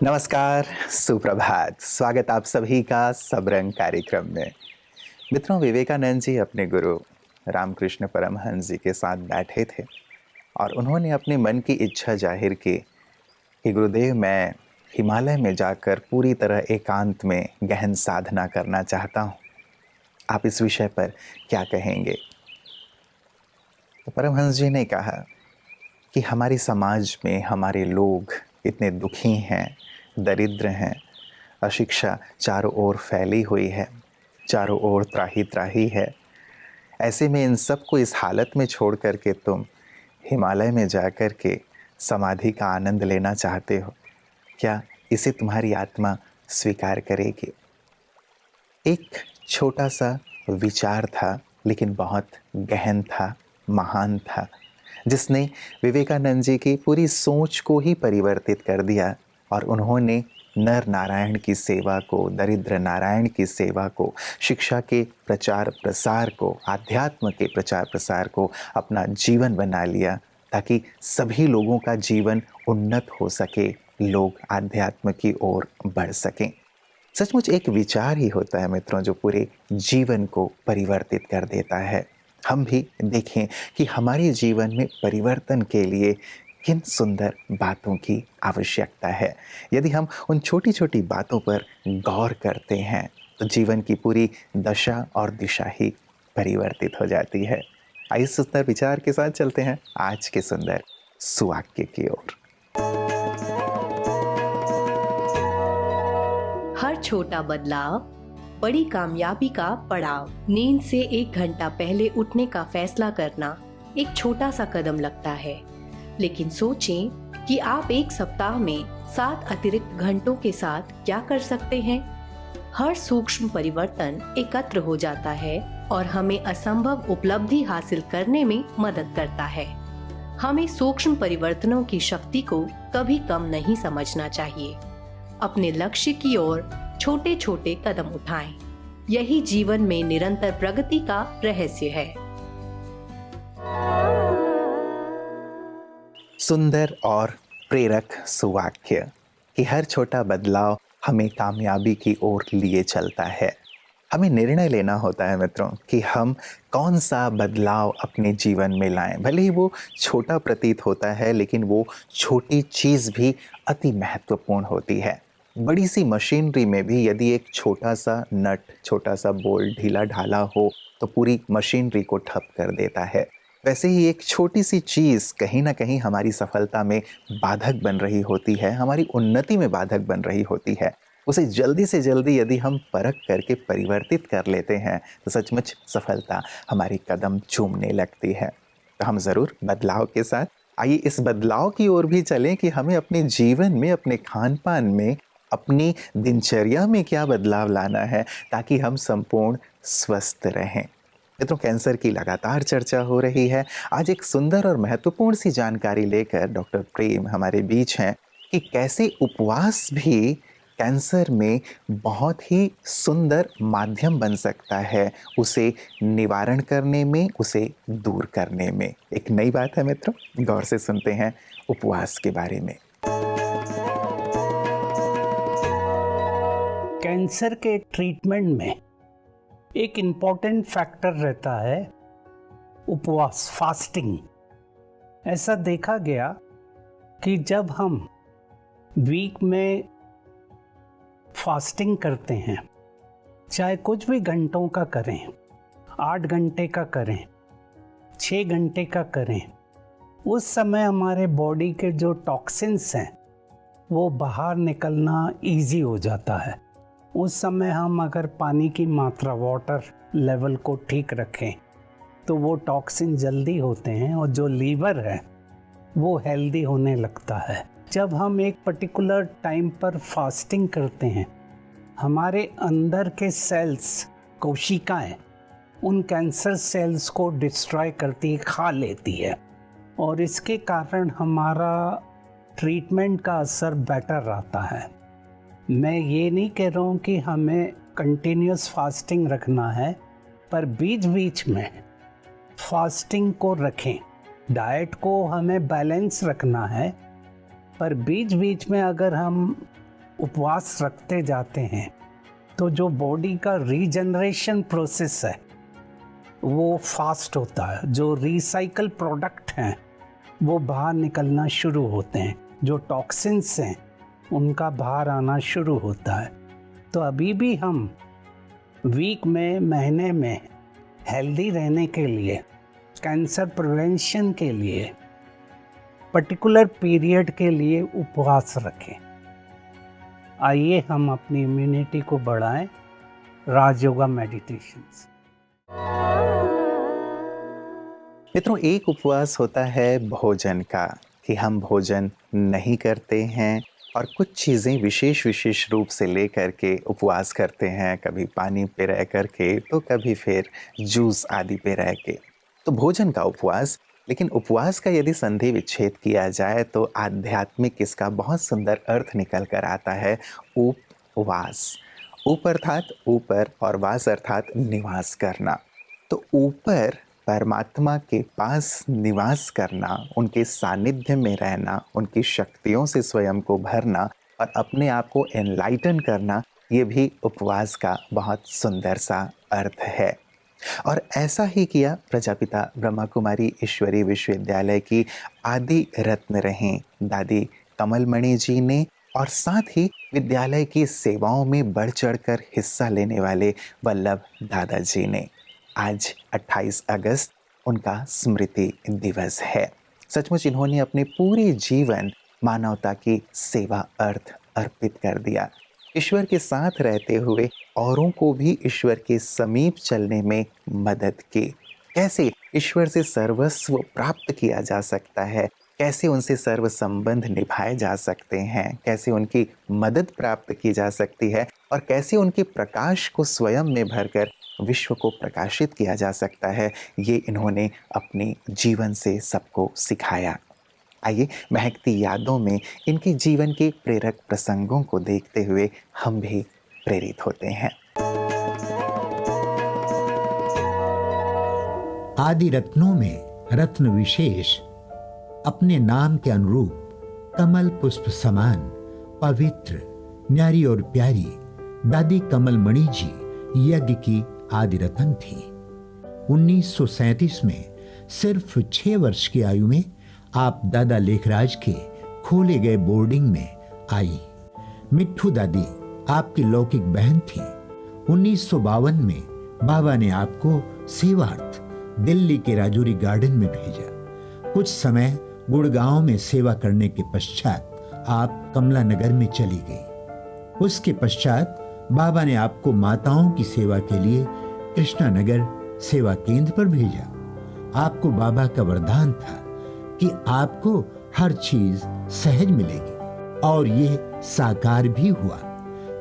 नमस्कार, सुप्रभात। स्वागत आप सभी का सबरंग कार्यक्रम में। मित्रों, विवेकानंद जी अपने गुरु रामकृष्ण परमहंस जी के साथ बैठे थे और उन्होंने अपने मन की इच्छा जाहिर की कि गुरुदेव, मैं हिमालय में जाकर पूरी तरह एकांत में गहन साधना करना चाहता हूँ। आप इस विषय पर क्या कहेंगे? तो परमहंस जी ने कहा कि हमारे समाज में हमारे लोग इतने दुखी हैं, दरिद्र हैं, अशिक्षा चारों ओर फैली हुई है, चारों ओर त्राही त्राही है। ऐसे में इन सबको इस हालत में छोड़ कर के तुम हिमालय में जाकर के समाधि का आनंद लेना चाहते हो, क्या इसे तुम्हारी आत्मा स्वीकार करेगी? एक छोटा सा विचार था, लेकिन बहुत गहन था, महान था, जिसने विवेकानंद जी की पूरी सोच को ही परिवर्तित कर दिया और उन्होंने नर नारायण की सेवा को, दरिद्र नारायण की सेवा को, शिक्षा के प्रचार प्रसार को, आध्यात्म के प्रचार प्रसार को अपना जीवन बना लिया, ताकि सभी लोगों का जीवन उन्नत हो सके, लोग आध्यात्म की ओर बढ़ सकें। सचमुच एक विचार ही होता है मित्रों, जो पूरे जीवन को परिवर्तित कर देता है। हम भी देखें कि हमारे जीवन में परिवर्तन के लिए किन सुंदर बातों की आवश्यकता है। यदि हम उन छोटी छोटी बातों पर गौर करते हैं तो जीवन की पूरी दशा और दिशा ही परिवर्तित हो जाती है। आइए सुंदर विचार के साथ चलते हैं आज के सुंदर सुवाक्य की ओर। हर छोटा बदलाव बड़ी कामयाबी का पड़ाव। नींद से 1 घंटा पहले उठने का फैसला करना एक छोटा सा कदम लगता है, लेकिन सोचें कि आप एक सप्ताह में 7 अतिरिक्त घंटों के साथ क्या कर सकते हैं। हर सूक्ष्म परिवर्तन एकत्र हो जाता है और हमें असंभव उपलब्धि हासिल करने में मदद करता है। हमें सूक्ष्म परिवर्तनों की शक्ति को कभी कम नहीं समझना चाहिए। अपने लक्ष्य की ओर छोटे छोटे कदम उठाएं। यही जीवन में निरंतर प्रगति का रहस्य है। सुंदर और प्रेरक सुवाक्य कि हर छोटा बदलाव हमें कामयाबी की ओर लिए चलता है। हमें निर्णय लेना होता है मित्रों कि हम कौन सा बदलाव अपने जीवन में लाएं। भले ही वो छोटा प्रतीत होता है, लेकिन वो छोटी चीज़ भी अति महत्वपूर्ण होती है। बड़ी सी मशीनरी में भी यदि एक छोटा सा नट, छोटा सा बोल्ट ढीला ढाला हो तो पूरी मशीनरी को ठप कर देता है। वैसे ही एक छोटी सी चीज़ कहीं ना कहीं हमारी सफलता में बाधक बन रही होती है, हमारी उन्नति में बाधक बन रही होती है। उसे जल्दी से जल्दी यदि हम परख करके परिवर्तित कर लेते हैं तो सचमुच सफलता हमारी कदम चूमने लगती है। तो हम ज़रूर बदलाव के साथ आइए इस बदलाव की ओर भी चलें कि हमें अपने जीवन में, अपने खान पान में, अपनी दिनचर्या में क्या बदलाव लाना है ताकि हम संपूर्ण स्वस्थ रहें। मित्रों, कैंसर की लगातार चर्चा हो रही है। आज एक सुंदर और महत्वपूर्ण सी जानकारी लेकर डॉक्टर प्रेम हमारे बीच हैं कि कैसे उपवास भी कैंसर में बहुत ही सुंदर माध्यम बन सकता है, उसे निवारण करने में, उसे दूर करने में। एक नई बात है मित्रों, गौर से सुनते हैं उपवास के बारे में। कैंसर के ट्रीटमेंट में एक इम्पॉर्टेंट फैक्टर रहता है उपवास, फास्टिंग। ऐसा देखा गया कि जब हम वीक में फास्टिंग करते हैं, चाहे कुछ भी घंटों का करें, 8 घंटे का करें, 6 घंटे का करें, उस समय हमारे बॉडी के जो टॉक्सिन्स हैं वो बाहर निकलना इजी हो जाता है। उस समय हम अगर पानी की मात्रा, वाटर लेवल को ठीक रखें तो वो टॉक्सिन जल्दी होते हैं और जो लीवर है वो हेल्दी होने लगता है। जब हम एक पर्टिकुलर टाइम पर फास्टिंग करते हैं, हमारे अंदर के सेल्स, कोशिकाएं उन कैंसर सेल्स को डिस्ट्रॉय करती, खा लेती है और इसके कारण हमारा ट्रीटमेंट का असर बेटर आता है। मैं ये नहीं कह रहा हूँ कि हमें कंटिन्यूस फास्टिंग रखना है, पर बीच बीच में फास्टिंग को रखें। डाइट को हमें बैलेंस रखना है, पर बीच बीच में अगर हम उपवास रखते जाते हैं तो जो बॉडी का रीजनरेशन प्रोसेस है वो फास्ट होता है, जो रिसाइकल प्रोडक्ट हैं वो बाहर निकलना शुरू होते हैं, जो टॉक्सिन्स हैं उनका बाहर आना शुरू होता है। तो अभी भी हम वीक में, महीने में हेल्दी रहने के लिए, कैंसर प्रिवेंशन के लिए, पर्टिकुलर पीरियड के लिए उपवास रखें। आइए हम अपनी इम्यूनिटी को बढ़ाएं राजयोगा मेडिटेशन से। मित्रों, एक उपवास होता है भोजन का, कि हम भोजन नहीं करते हैं और कुछ चीज़ें विशेष रूप से लेकर के उपवास करते हैं, कभी पानी पे रह करके तो कभी फिर जूस आदि पे रह के, तो भोजन का उपवास। लेकिन उपवास का यदि संधि विच्छेद किया जाए तो आध्यात्मिक इसका बहुत सुंदर अर्थ निकल कर आता है, उपवास। उप अर्थात ऊपर और वास अर्थात निवास करना। तो ऊपर परमात्मा के पास निवास करना, उनके सानिध्य में रहना, उनकी शक्तियों से स्वयं को भरना और अपने आप को एनलाइटन करना, ये भी उपवास का बहुत सुंदर सा अर्थ है। और ऐसा ही किया प्रजापिता ब्रह्मा कुमारी ईश्वरीय विश्वविद्यालय की आदि रत्न रहें दादी कमलमणि जी ने, और साथ ही विद्यालय की सेवाओं में बढ़ चढ़कर हिस्सा लेने वाले वल्लभ दादाजी ने। आज 28 अगस्त उनका स्मृति दिवस है। सचमुच इन्होंने अपने पूरे जीवन मानवता की सेवा अर्थ अर्पित कर दिया। ईश्वर के साथ रहते हुए औरों को भी ईश्वर के समीप चलने में मदद की। कैसे ईश्वर से सर्वस्व प्राप्त किया जा सकता है, कैसे उनसे सर्व संबंध निभाए जा सकते हैं, कैसे उनकी मदद प्राप्त की जा सकती है और कैसे उनके प्रकाश को स्वयं में भरकर विश्व को प्रकाशित किया जा सकता है, ये इन्होंने अपने जीवन से सबको सिखाया। आइए महकती यादों में इनके जीवन के प्रेरक प्रसंगों को देखते हुए हम भी प्रेरित होते हैं। आदि रत्नों में रत्न विशेष अपने नाम के अनुरूप कमल पुष्प समान पवित्र, न्यारी और प्यारी दादी कमलमणि जी यज्ञ की आदि रत्न थी। 1937 में सिर्फ 6 वर्ष की आयु में आप दादा लेखराज के खोले गए बोर्डिंग में आई। मिट्ठू दादी आपकी लौकिक बहन थी। 1952 में बाबा ने आपको सेवार्थ दिल्ली के राजौरी गार्डन में भेजा। कुछ समय गुड़गांव में सेवा करने के पश्चात आप कमला नगर में चली गई। उसके पश्चात बाबा ने आपको माताओं की सेवा के लिए कृष्णा नगर सेवा केंद्र पर भेजा। आपको बाबा का वरदान था कि आपको हर चीज सहज मिलेगी और यह साकार भी हुआ।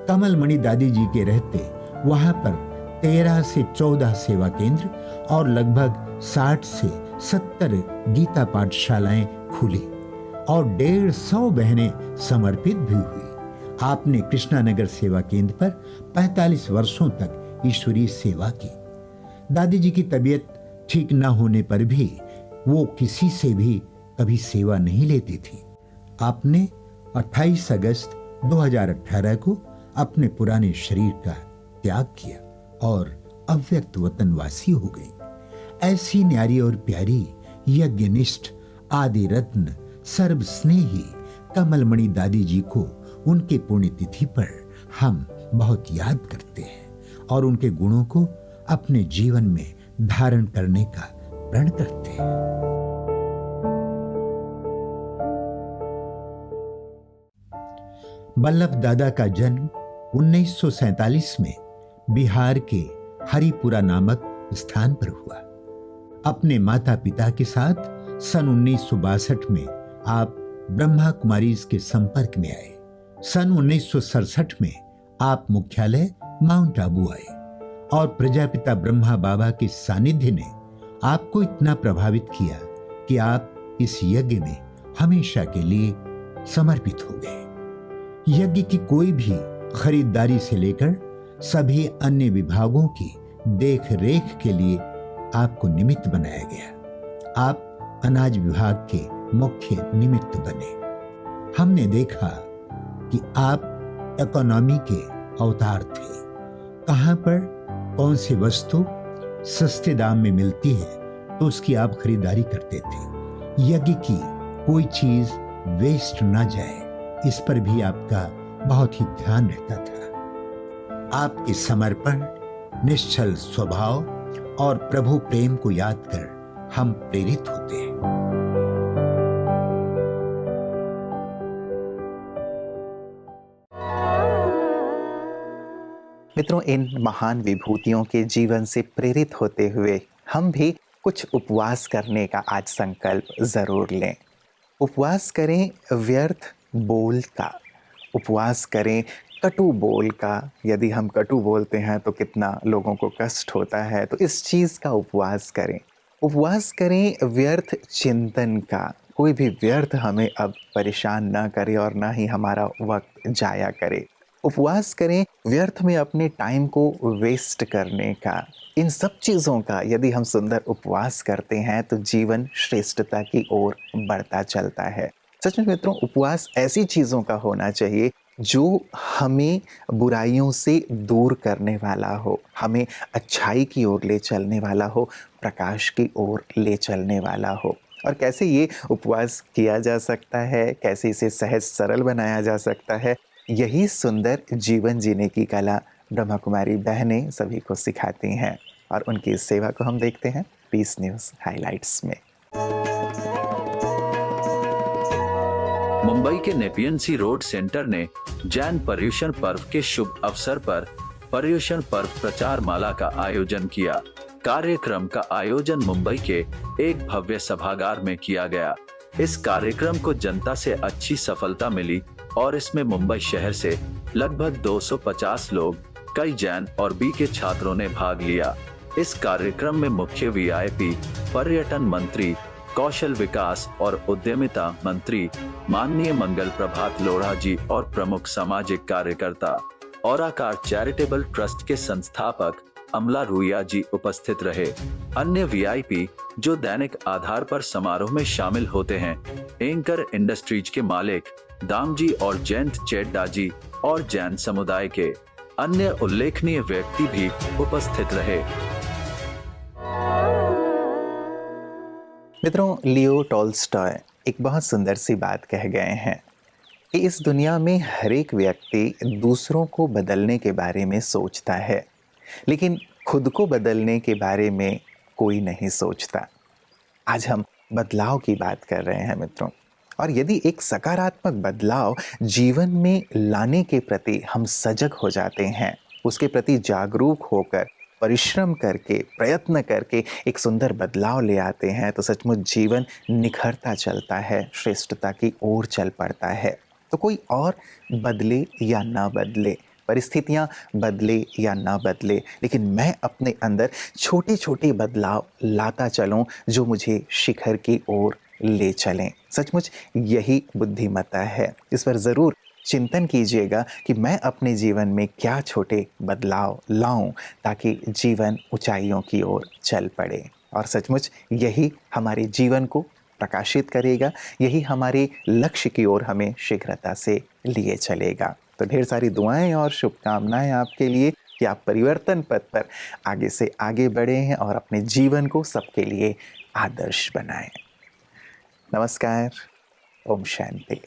कमलमणि दादी जी के रहते वहां पर 13 से 14 सेवा केंद्र और लगभग 60 से 70 गीता पाठशालाएं खुली और 150 बहनें समर्पित भी हुई। आपने कृष्णा नगर सेवा केंद्र पर 45 वर्षों तक ईश्वरीय सेवा की। दादी जी की तबीयत ठीक न होने पर भी वो किसी से भी कभी सेवा नहीं लेती थी। आपने 28 अगस्त 2018 को अपने पुराने शरीर का त्याग किया और अव्यक्त वतनवासी हो गई। ऐसी न्यारी और प्यारी यज्ञनिष्ठ आदि रत्न सर्व स्नेही कमलमणि दादी जी को उनके पुण्यतिथि पर हम बहुत याद करते हैं और उनके गुणों को अपने जीवन में धारण करने का प्रण करते हैं। वल्लभ दादा का जन्म 1947 में बिहार के हरिपुरा नामक स्थान पर हुआ। अपने माता पिता के साथ सन 1962 में आप ब्रह्मा कुमारीज के संपर्क में आए। सन 1967 में आप मुख्यालय माउंट आबू आए और प्रजापिता ब्रह्मा बाबा के सानिध्य ने आपको इतना प्रभावित किया कि आप इस यज्ञ में हमेशा के लिए समर्पित हो गए। यज्ञ की कोई भी खरीदारी से लेकर सभी अन्य विभागों की देख रेख के लिए आपको निमित्त बनाया गया। आप अनाज विभाग के मुख्य निमित्त बने। हमने देखा कि आप इकोनॉमी के अवतार थे। कहाँ पर कौन सी वस्तु सस्ते दाम में मिलती है तो उसकी आप खरीदारी करते थे। यज्ञ की कोई चीज वेस्ट ना जाए, इस पर भी आपका बहुत ही ध्यान रहता था। आपके समर्पण, निश्चल स्वभाव और प्रभु प्रेम को याद कर हम प्रेरित होते हैं। मित्रों, इन महान विभूतियों के जीवन से प्रेरित होते हुए हम भी कुछ उपवास करने का आज संकल्प जरूर लें। उपवास करें व्यर्थ बोल का, उपवास करें कटु बोल का। यदि हम कटु बोलते हैं तो कितना लोगों को कष्ट होता है, तो इस चीज़ का उपवास करें। उपवास करें व्यर्थ चिंतन का, कोई भी व्यर्थ हमें अब परेशान ना करे और ना ही हमारा वक्त जाया करे। उपवास करें व्यर्थ में अपने टाइम को वेस्ट करने का। इन सब चीज़ों का यदि हम सुंदर उपवास करते हैं तो जीवन श्रेष्ठता की ओर बढ़ता चलता है। सच में मित्रों, उपवास ऐसी चीज़ों का होना चाहिए जो हमें बुराइयों से दूर करने वाला हो, हमें अच्छाई की ओर ले चलने वाला हो, प्रकाश की ओर ले चलने वाला हो। और कैसे ये उपवास किया जा सकता है, कैसे इसे सहज सरल बनाया जा सकता है, यही सुंदर जीवन जीने की कला ब्रह्मा कुमारी बहनें सभी को सिखाती हैं। और उनकी इस सेवा को हम देखते हैं पीस न्यूज़ हाइलाइट्स में। मुंबई के नेपियन सी रोड सेंटर ने जैन पर्युषण पर्व के शुभ अवसर पर पर्युषण पर्व प्रचार माला का आयोजन किया। कार्यक्रम का आयोजन मुंबई के एक भव्य सभागार में किया गया। इस कार्यक्रम को जनता से अच्छी सफलता मिली और इसमें मुंबई शहर से लगभग 250 लोग, कई जैन और बी के छात्रों ने भाग लिया। इस कार्यक्रम में मुख्य वीआईपी पर्यटन मंत्री, कौशल विकास और उद्यमिता मंत्री माननीय मंगल प्रभात लोढ़ा जी और प्रमुख सामाजिक कार्यकर्ता औराकार चैरिटेबल ट्रस्ट के संस्थापक अमला रुइया जी उपस्थित रहे। अन्य वीआईपी जो दैनिक आधार पर समारोह में शामिल होते हैं, एंकर इंडस्ट्रीज के मालिक दामजी और जयंत चेड्डा जी और जैन समुदाय के अन्य उल्लेखनीय व्यक्ति भी उपस्थित रहे। मित्रों, लियो टॉल्स्टॉय एक बहुत सुंदर सी बात कह गए हैं कि इस दुनिया में हर एक व्यक्ति दूसरों को बदलने के बारे में सोचता है, लेकिन खुद को बदलने के बारे में कोई नहीं सोचता। आज हम बदलाव की बात कर रहे हैं मित्रों, और यदि एक सकारात्मक बदलाव जीवन में लाने के प्रति हम सजग हो जाते हैं, उसके प्रति जागरूक होकर परिश्रम करके, प्रयत्न करके एक सुंदर बदलाव ले आते हैं, तो सचमुच जीवन निखरता चलता है, श्रेष्ठता की ओर चल पड़ता है। तो कोई और बदले या ना बदले, परिस्थितियां बदले या ना बदले, लेकिन मैं अपने अंदर छोटे छोटे बदलाव लाता चलूं जो मुझे शिखर की ओर ले चलें। सचमुच यही बुद्धिमत्ता है। इस पर ज़रूर चिंतन कीजिएगा कि मैं अपने जीवन में क्या छोटे बदलाव लाऊं ताकि जीवन ऊंचाइयों की ओर चल पड़े। और सचमुच यही हमारे जीवन को प्रकाशित करेगा, यही हमारे लक्ष्य की ओर हमें शीघ्रता से लिए चलेगा। तो ढेर सारी दुआएं और शुभकामनाएं आपके लिए कि आप परिवर्तन पथ पर आगे से आगे बढ़े हैं और अपने जीवन को सबके लिए आदर्श बनाएं। नमस्कार, ओम शांति।